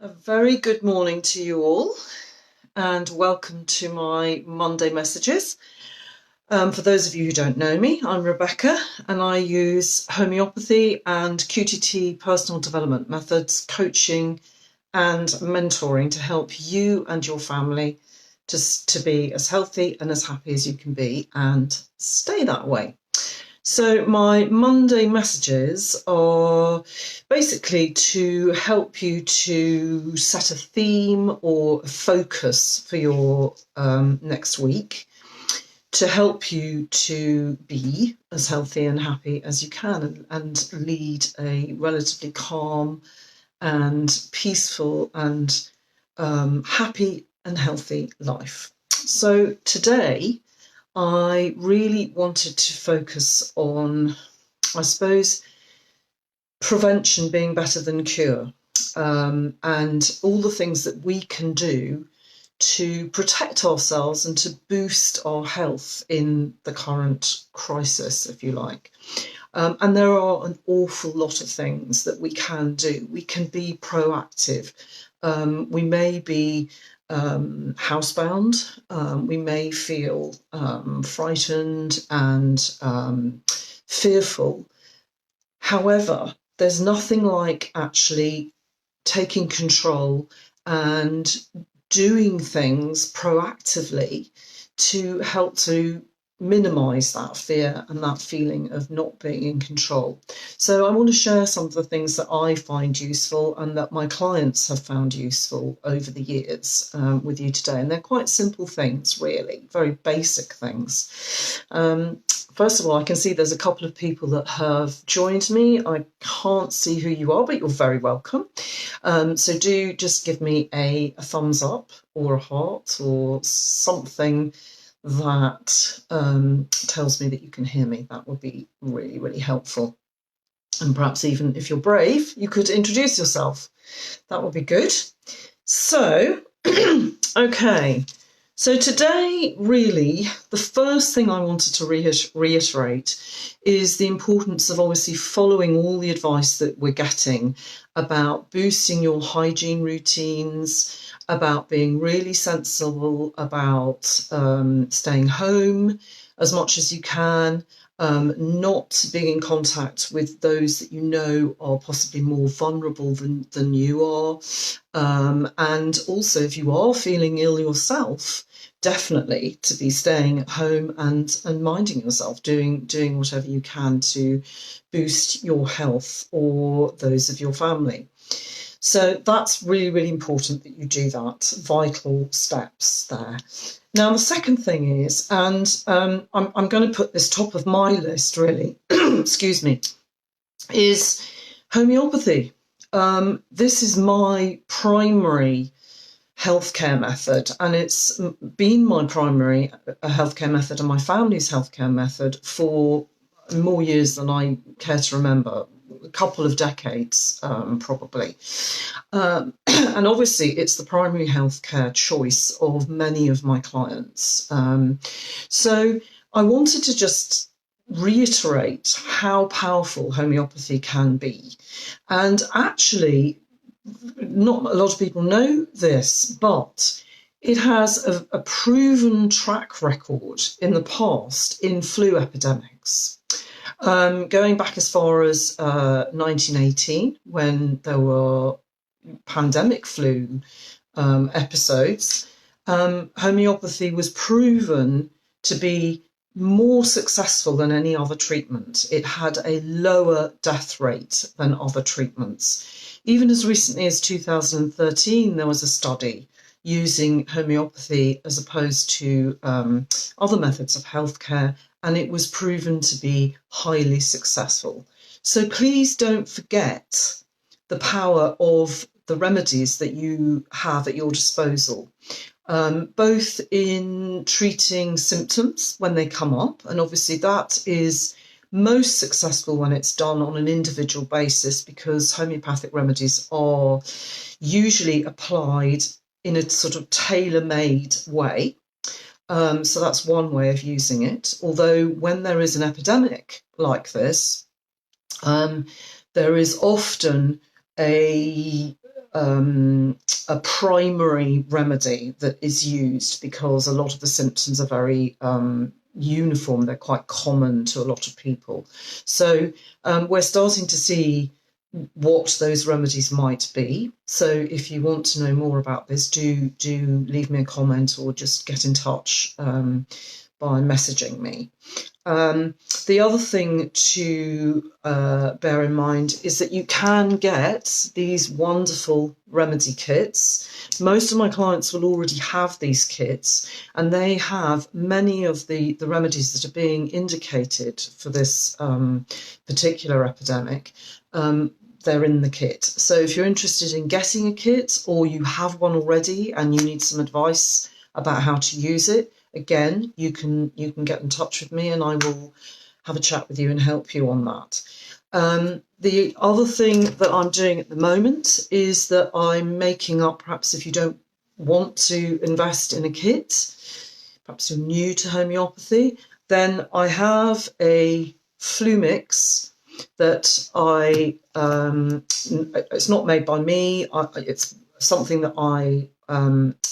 A very good morning to you all, and welcome to my Monday messages. For those of you who don't know me, I'm Rebecca, and I use homeopathy and QTT personal development methods, coaching and mentoring to help you and your family to be as healthy and as happy as you can be and stay that way. So my Monday messages are basically to help you to set a theme or a focus for your next week, to help you to be as healthy and happy as you can and lead a relatively calm and peaceful and happy and healthy life. So today, I really wanted to focus on, I suppose, prevention being better than cure, and all the things that we can do to protect ourselves and to boost our health in the current crisis, if you like. And there are an awful lot of things that we can do. We can be proactive. We may be housebound. We may feel frightened and fearful. However, there's nothing like actually taking control and doing things proactively to help to minimize that fear and that feeling of not being in control. So I want to share some of the things that I find useful and that my clients have found useful over the years with you today. And they're quite simple things, really, very basic things. First of all, I can see there's a couple of people that have joined me. I can't see who you are, but you're very welcome. So do just give me a thumbs up or a heart or something that tells me that you can hear me. That would be really, really helpful. And perhaps even if you're brave, you could introduce yourself. That would be good. So, okay. So today, really, the first thing I wanted to reiterate is the importance of obviously following all the advice that we're getting about boosting your hygiene routines, about being really sensible about staying home as much as you can, not being in contact with those that you know are possibly more vulnerable than you are. And also, if you are feeling ill yourself, definitely to be staying at home and minding yourself, doing whatever you can to boost your health or those of your family. So that's really, really important that you do that. Vital steps there. Now, the second thing is, and I'm going to put this top of my list, really, excuse me, is homeopathy. This is my primary healthcare method, and it's been my primary healthcare method and my family's healthcare method for more years than I care to remember. A couple of decades, probably. And obviously, it's the primary healthcare choice of many of my clients. So I wanted to just reiterate how powerful homeopathy can be. And actually, not a lot of people know this, but it has a proven track record in the past in flu epidemics. Going back as far as 1918, when there were pandemic flu episodes, homeopathy was proven to be more successful than any other treatment. It had a lower death rate than other treatments. Even as recently as 2013, there was a study using homeopathy as opposed to other methods of healthcare, and it was proven to be highly successful. So please don't forget the power of the remedies that you have at your disposal, both in treating symptoms when they come up, and obviously that is most successful when it's done on an individual basis, because homeopathic remedies are usually applied in a sort of tailor-made way. So that's one way of using it. Although when there is an epidemic like this, there is often a a primary remedy that is used because a lot of the symptoms are very uniform. They're quite common to a lot of people. So we're starting to see what those remedies might be. So if you want to know more about this, do leave me a comment or just get in touch by messaging me. The other thing to bear in mind is that you can get these wonderful remedy kits. Most of my clients will already have these kits, and they have many of the remedies that are being indicated for this particular epidemic. They're in the kit. So if you're interested in getting a kit, or you have one already and you need some advice about how to use it, again, you can get in touch with me and I will have a chat with you and help you on that. The other thing that I'm doing at the moment is that I'm making up, perhaps if you don't want to invest in a kit, perhaps you're new to homeopathy, then I have a flu mix that it's not made by me, it's something that I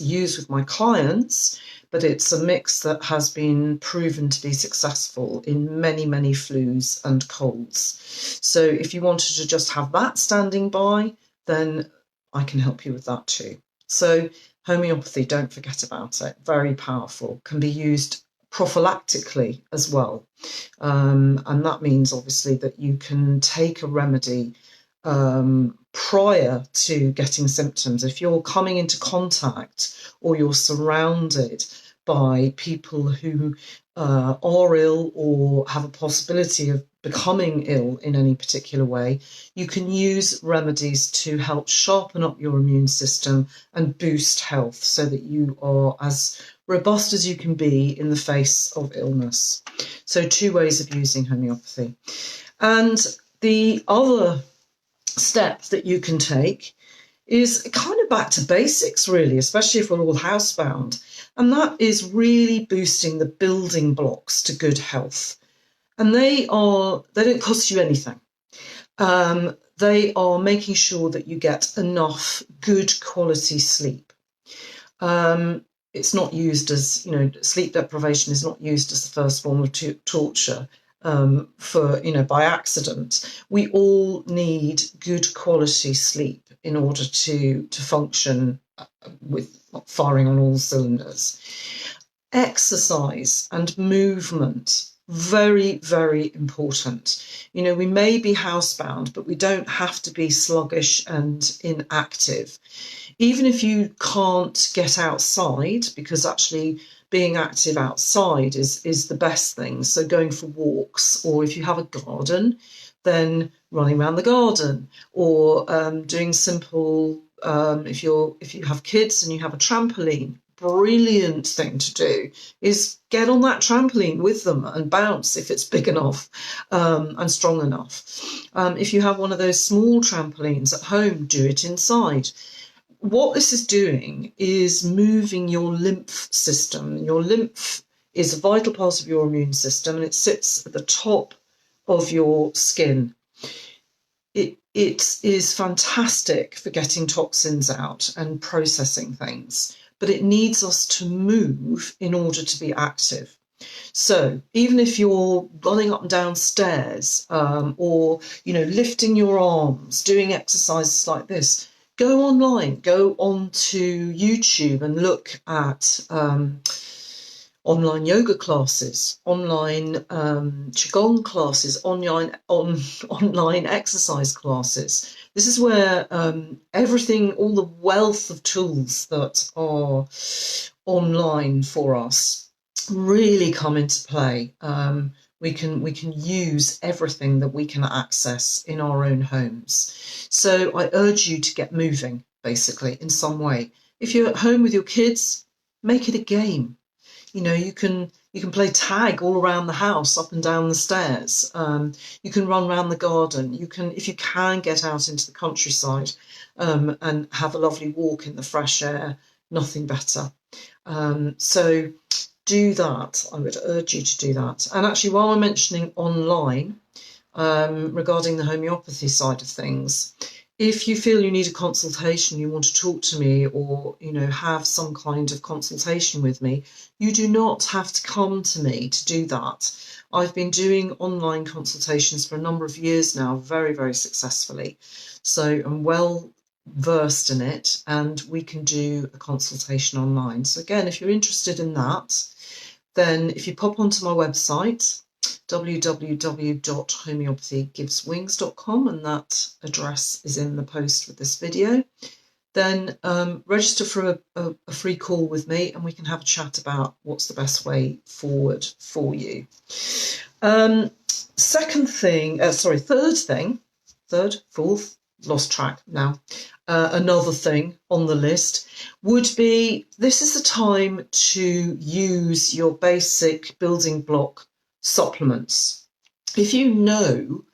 use with my clients, but it's a mix that has been proven to be successful in many, many flus and colds. So if you wanted to just have that standing by, then I can help you with that too. So homeopathy, don't forget about it. Very powerful, can be used prophylactically as well. And that means obviously that you can take a remedy prior to getting symptoms. If you're coming into contact or you're surrounded by people who are ill or have a possibility of becoming ill in any particular way, you can use remedies to help sharpen up your immune system and boost health so that you are as robust as you can be in the face of illness. So 2 ways of using homeopathy. And the other step that you can take is kind of back to basics, really, especially if we're all housebound. And that is really boosting the building blocks to good health. And they don't cost you anything. They are making sure that you get enough good quality sleep. It's not used as, sleep deprivation is not used as the first form of torture by accident. We all need good quality sleep in order to function with firing on all cylinders. Exercise and movement, very, very important. We may be housebound, but we don't have to be sluggish and inactive. Even if you can't get outside, because actually being active outside is the best thing. So going for walks, or if you have a garden, then running around the garden, or doing simple, if you have kids and you have a trampoline, brilliant thing to do is get on that trampoline with them and bounce if it's big enough and strong enough. If you have one of those small trampolines at home, do it inside. What this is doing is moving your lymph system. Your lymph is a vital part of your immune system, and it sits at the top of your skin. It is fantastic for getting toxins out and processing things, but it needs us to move in order to be active. So even if you're running up and down stairs, or lifting your arms, doing exercises like this, go online, go onto YouTube and look at online yoga classes, online qigong classes, online exercise classes. This is where everything, all the wealth of tools that are online for us really come into play. We can use everything that we can access in our own homes. So I urge you to get moving, basically, in some way. If you're at home with your kids, make it a game. You can play tag all around the house, up and down the stairs. You can run around the garden. If you can get out into the countryside and have a lovely walk in the fresh air, nothing better. So do that. I would urge you to do that. And actually, while I'm mentioning online, regarding the homeopathy side of things, If you feel you need a consultation, you want to talk to me, or have some kind of consultation with me, you do not have to come to me to do that. I've been doing online consultations for a number of years now, very, very successfully. So I'm well versed in it, and we can do a consultation online. So again, if you're interested in that, then if you pop onto my website, www.homeopathygiveswings.com, and that address is in the post with this video, then register for a free call with me, and we can have a chat about what's the best way forward for you. Third thing, fourth, lost track now. Another thing on the list would be, this is the time to use your basic building block supplements. If you know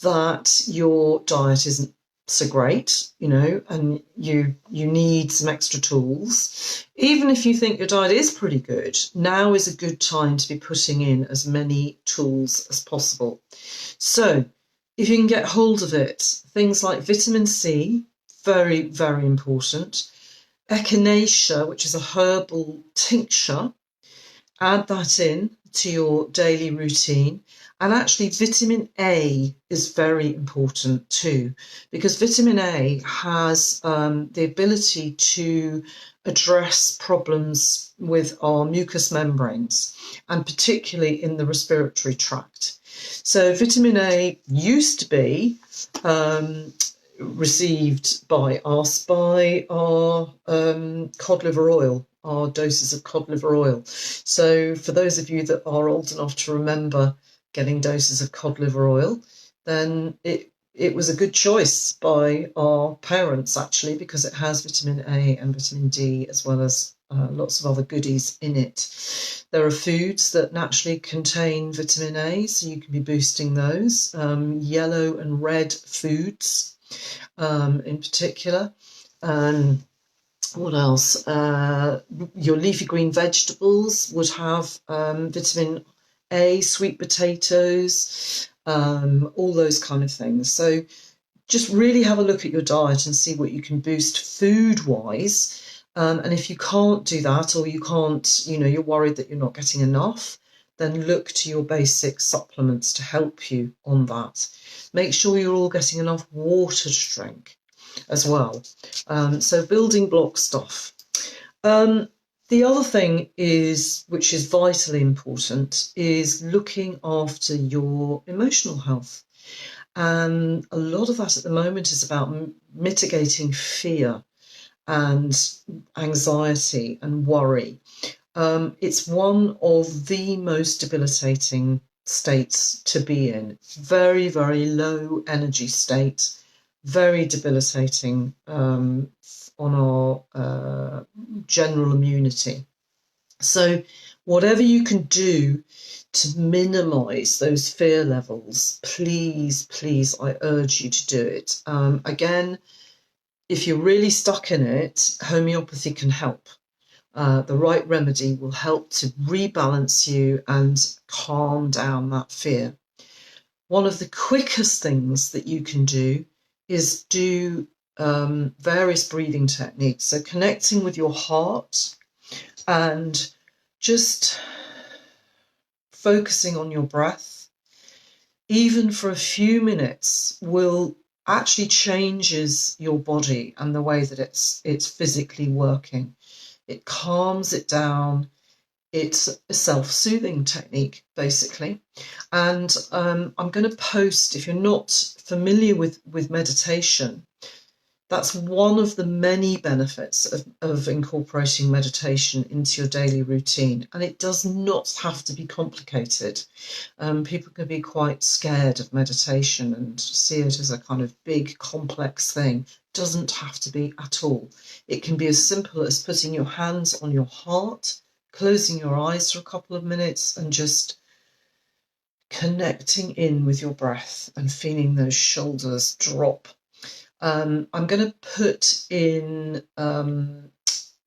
that your diet isn't so great, and you need some extra tools, even if you think your diet is pretty good, now is a good time to be putting in as many tools as possible. So if you can get hold of it, things like vitamin C, very, very important. Echinacea, which is a herbal tincture, add that in to your daily routine. And actually, vitamin A is very important too, because vitamin A has the ability to address problems with our mucous membranes, and particularly in the respiratory tract. So vitamin A used to be received by us by our cod liver oil, our doses of cod liver oil. So for those of you that are old enough to remember getting doses of cod liver oil, then it was a good choice by our parents, actually, because it has vitamin A and vitamin D, as well as lots of other goodies in it. There are foods that naturally contain vitamin A, so you can be boosting those. Yellow and red foods in particular. What else? Your leafy green vegetables would have vitamin A, sweet potatoes, all those kind of things. So just really have a look at your diet and see what you can boost food-wise. And if you can't do that, or you can't, you're worried that you're not getting enough, then look to your basic supplements to help you on that. Make sure you're all getting enough water to drink as well. So building block stuff. The other thing is, which is vitally important, is looking after your emotional health. And a lot of that at the moment is about mitigating fear and anxiety and worry. It's one of the most debilitating states to be in. Very, very low energy state, very debilitating on our general immunity. So whatever you can do to minimise those fear levels, please, please, I urge you to do it. Again, if you're really stuck in it, homeopathy can help. The right remedy will help to rebalance you and calm down that fear. One of the quickest things that you can do is do various breathing techniques. So connecting with your heart and just focusing on your breath, even for a few minutes, will actually changes your body and the way that it's physically working. It calms it down. It's a self-soothing technique, basically. And I'm going to post, if you're not familiar with meditation, that's one of the many benefits of incorporating meditation into your daily routine. And it does not have to be complicated. People can be quite scared of meditation and see it as a kind of big, complex thing. It doesn't have to be at all. It can be as simple as putting your hands on your heart, closing your eyes for a couple of minutes, and just connecting in with your breath and feeling those shoulders drop. I'm going to put in,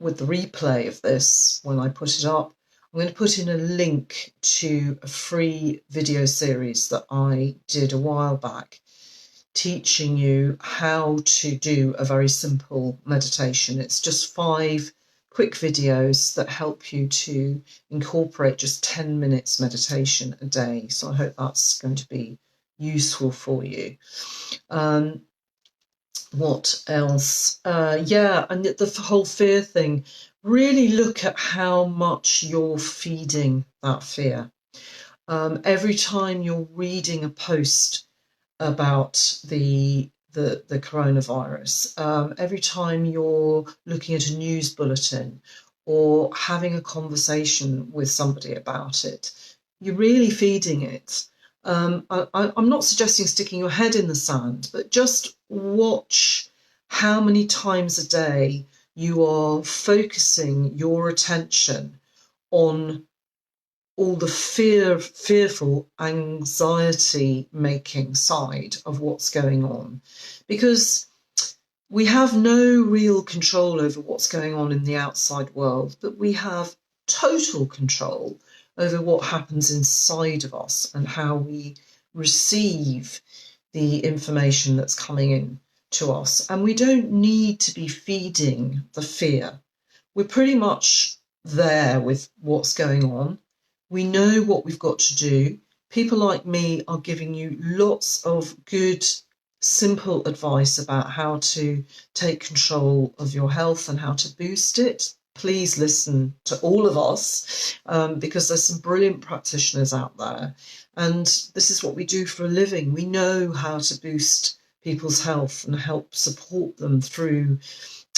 with the replay of this, when I put it up, I'm going to put in a link to a free video series that I did a while back teaching you how to do a very simple meditation. It's just 5 quick videos that help you to incorporate just 10 minutes meditation a day. So I hope that's going to be useful for you. What else? Yeah, and the whole fear thing. Really look at how much you're feeding that fear. Every time you're reading a post about the coronavirus, every time you're looking at a news bulletin or having a conversation with somebody about it, you're really feeding it. I'm not suggesting sticking your head in the sand, but just watch how many times a day you are focusing your attention on all the fearful, anxiety-making side of what's going on. Because we have no real control over what's going on in the outside world, but we have total control over what happens inside of us and how we receive the information that's coming in to us. And we don't need to be feeding the fear. We're pretty much there with what's going on. We know what we've got to do. People like me are giving you lots of good, simple advice about how to take control of your health and how to boost it. Please listen to all of us because there's some brilliant practitioners out there. And this is what we do for a living. We know how to boost people's health and help support them through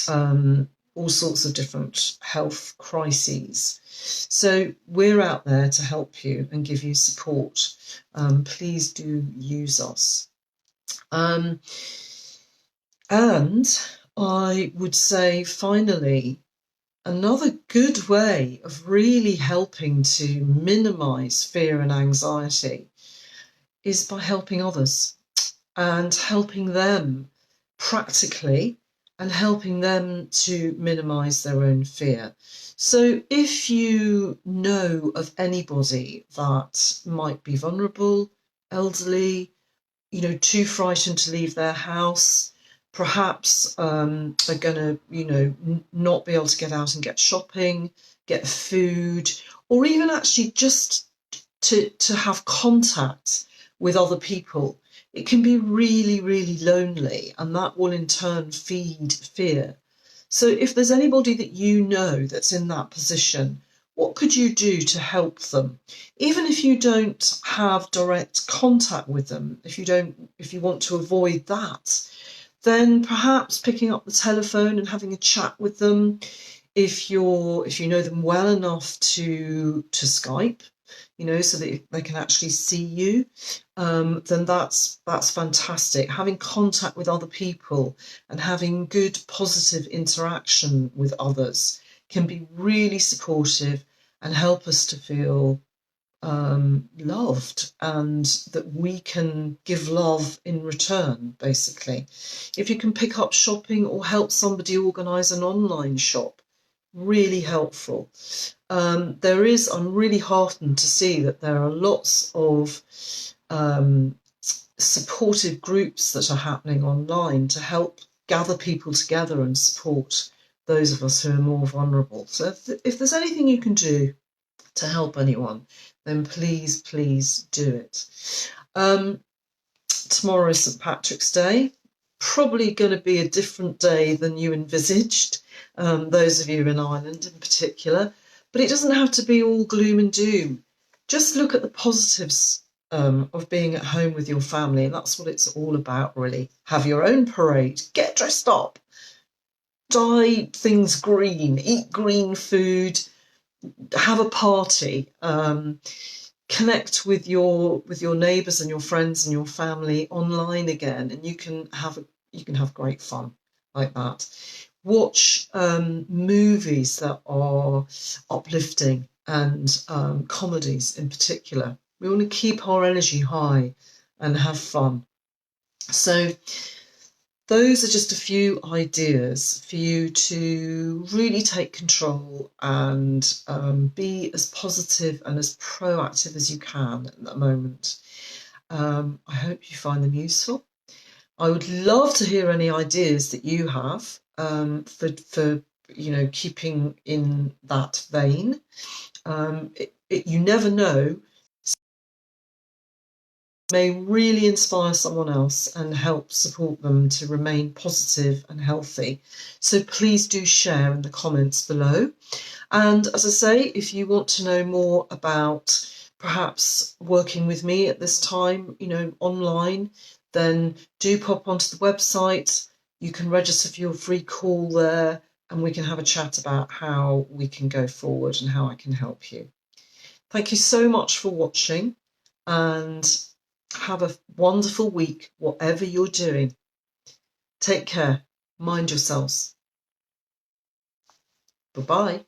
all sorts of different health crises. So we're out there to help you and give you support. Please do use us. And I would say, finally, another good way of really helping to minimise fear and anxiety is by helping others and helping them practically and helping them to minimise their own fear. So if you know of anybody that might be vulnerable, elderly, too frightened to leave their house, perhaps are going to, not be able to get out and get shopping, get food, or even actually just to have contact with other people, it can be really, really lonely, and that will in turn feed fear. So if there's anybody that you know that's in that position, what could you do to help them? Even if you don't have direct contact with them, if you want to avoid that, then perhaps picking up the telephone and having a chat with them. If you know them well enough to Skype, so that they can actually see you, then that's fantastic. Having contact with other people and having good positive interaction with others can be really supportive and help us to feel loved, and that we can give love in return, basically. If you can pick up shopping or help somebody organise an online shop, really helpful. I'm really heartened to see that there are lots of supportive groups that are happening online to help gather people together and support those of us who are more vulnerable. So if there's anything you can do to help anyone, then please do it. Tomorrow is St. Patrick's Day. Probably going to be a different day than you envisaged, those of you in Ireland in particular. But it doesn't have to be all gloom and doom. Just look at the positives of being at home with your family, and that's what it's all about, really. Have your own parade, get dressed up, dye things green, eat green food, have a party, connect with your neighbours and your friends and your family online again, and you can have great fun like that. Watch movies that are uplifting and comedies in particular. We want to keep our energy high and have fun. So those are just a few ideas for you to really take control and be as positive and as proactive as you can at the moment. I hope you find them useful. I would love to hear any ideas that you have for keeping in that vein. You never know, may really inspire someone else and help support them to remain positive and healthy. So please do share in the comments below. And as I say, if you want to know more about perhaps working with me at this time, online, then do pop onto the website. You can register for your free call there, and we can have a chat about how we can go forward and how I can help you. Thank you so much for watching, and have a wonderful week, whatever you're doing. Take care. Mind yourselves. Bye-bye.